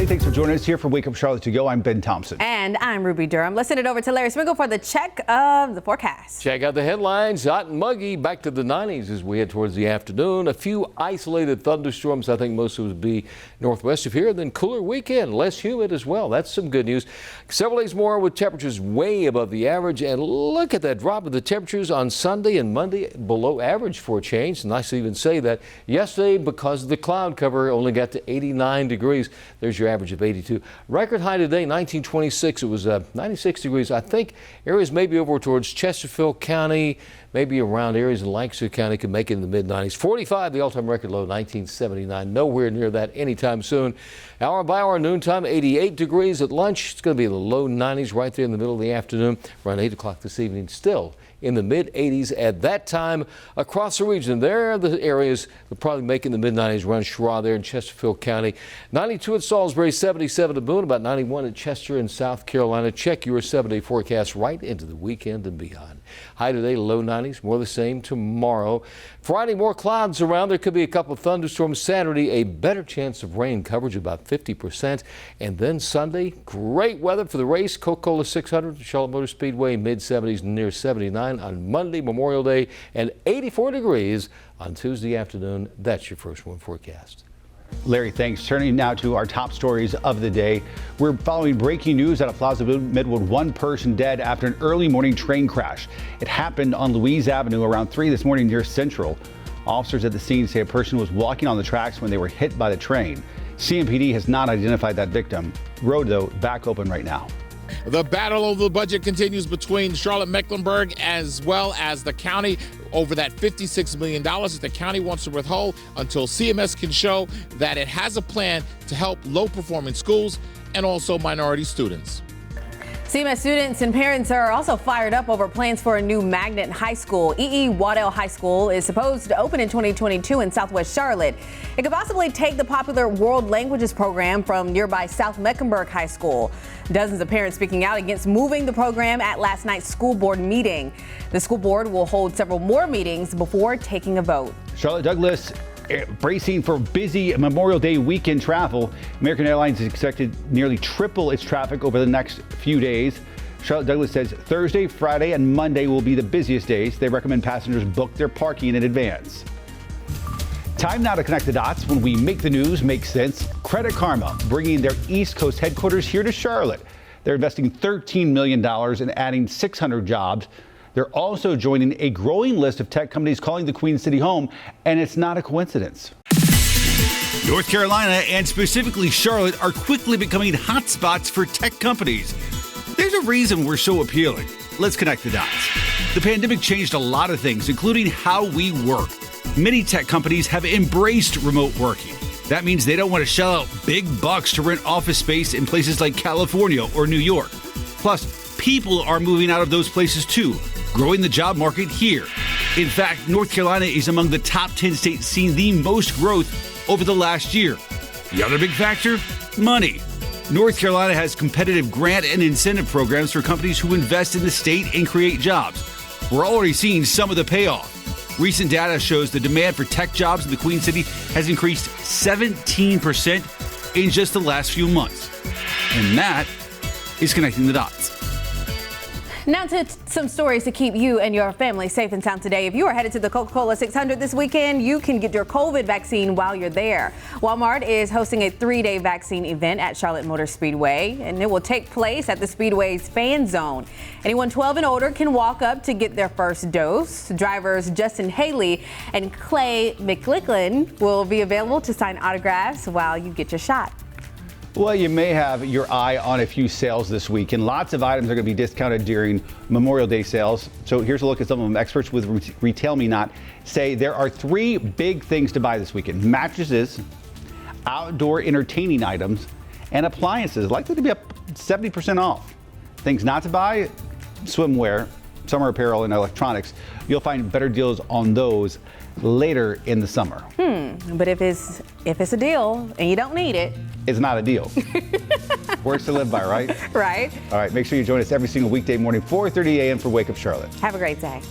Thanks for joining us here for Wake Up Charlotte to Go. I'm Ben Thompson. And I'm Ruby Durham. Let's send it over to Larry Smiggle for the check of the forecast. Check out the headlines. Hot and muggy, back to the 90s as we head towards the afternoon. A few isolated thunderstorms. I think most of it would be northwest of here. Then cooler weekend, less humid as well. That's some good news. Several days more with temperatures way above the average. And look at that drop of the temperatures on Sunday and Monday, below average for a change. Nice to even say that. Yesterday, because of the cloud cover, only got to 89 degrees. There's your average of 82. Record high today, 1926. It was 96 degrees. I think areas maybe over towards Chesterfield County, maybe around areas in Lancaster County could make it in the mid-90s. 45, the all-time record low, 1979. Nowhere near that anytime soon. Hour by hour, noontime, 88 degrees at lunch. It's going to be in the low 90s right there in the middle of the afternoon. Around 8 o'clock this evening, still in the mid-80s at that time across the region. There are the areas that probably making the mid-90s around Schwa there in Chesterfield County. 92 at Salisbury, 77 at Boone, about 91 at Chester in South Carolina. Check your 7-day forecast right into the weekend and beyond. High today, low 90s, more the same tomorrow. Friday, more clouds around. There could be a couple of thunderstorms. Saturday, a better chance of rain coverage, about 50%. And then Sunday, great weather for the race. Coca-Cola 600, Charlotte Motor Speedway, mid-70s, near 79 on Monday, Memorial Day, and 84 degrees on Tuesday afternoon. That's your first one forecast. Larry, thanks. Turning now to our top stories of the day. We're following breaking news out of Plaza Midwood. One person dead after an early morning train crash. It happened on Louise Avenue around 3 this morning near Central. Officers at the scene say a person was walking on the tracks when they were hit by the train. CMPD has not identified that victim. Road, though, back open right now. The battle over the budget continues between Charlotte-Mecklenburg as well as the county over that $56 million that the county wants to withhold until CMS can show that it has a plan to help low-performing schools and also minority students. CMS students and parents are also fired up over plans for a new magnet high school. E.E. Waddell High School is supposed to open in 2022 in Southwest Charlotte. It could possibly take the popular World Languages program from nearby South Mecklenburg High School. Dozens of parents speaking out against moving the program at last night's school board meeting. The school board will hold several more meetings before taking a vote. Charlotte Douglas bracing for busy Memorial Day weekend travel. American Airlines is expected nearly triple its traffic over the next few days. Charlotte Douglas says Thursday, Friday, and Monday will be the busiest days. They recommend passengers book their parking in advance. Time now to connect the dots when we make the news make sense. Credit Karma bringing their East Coast headquarters here to Charlotte. They're investing $13 million and adding 600 jobs. They're also joining a growing list of tech companies calling the Queen City home, and it's not a coincidence. North Carolina and specifically Charlotte are quickly becoming hotspots for tech companies. There's a reason we're so appealing. Let's connect the dots. The pandemic changed a lot of things, including how we work. Many tech companies have embraced remote working. That means they don't want to shell out big bucks to rent office space in places like California or New York. Plus, people are moving out of those places too, growing the job market here. In fact, North Carolina is among the top 10 states seeing the most growth over the last year. The other big factor? Money. North Carolina has competitive grant and incentive programs for companies who invest in the state and create jobs. We're already seeing some of the payoff. Recent data shows the demand for tech jobs in the Queen City has increased 17% in just the last few months. And that is connecting the dots. Now to some stories to keep you and your family safe and sound today. If you are headed to the Coca-Cola 600 this weekend, you can get your COVID vaccine while you're there. Walmart is hosting a 3-day vaccine event at Charlotte Motor Speedway, and it will take place at the Speedway's fan zone. Anyone 12 and older can walk up to get their first dose. Drivers Justin Haley and Clay McLicklin will be available to sign autographs while you get your shot. Well, you may have your eye on a few sales this week, and lots of items are going to be discounted during Memorial Day sales. So here's a look at some of them. Experts with Retail Me Not say there are 3 big things to buy this weekend: mattresses, outdoor entertaining items, and appliances, likely to be up 70% off. Things not to buy: swimwear, summer apparel, and electronics. You'll find better deals on those later in the summer. But if it's a deal and you don't need it, it's not a deal. Words to live by, right? Right. All right, make sure you join us every single weekday morning, 4:30 a.m. for Wake Up Charlotte. Have a great day.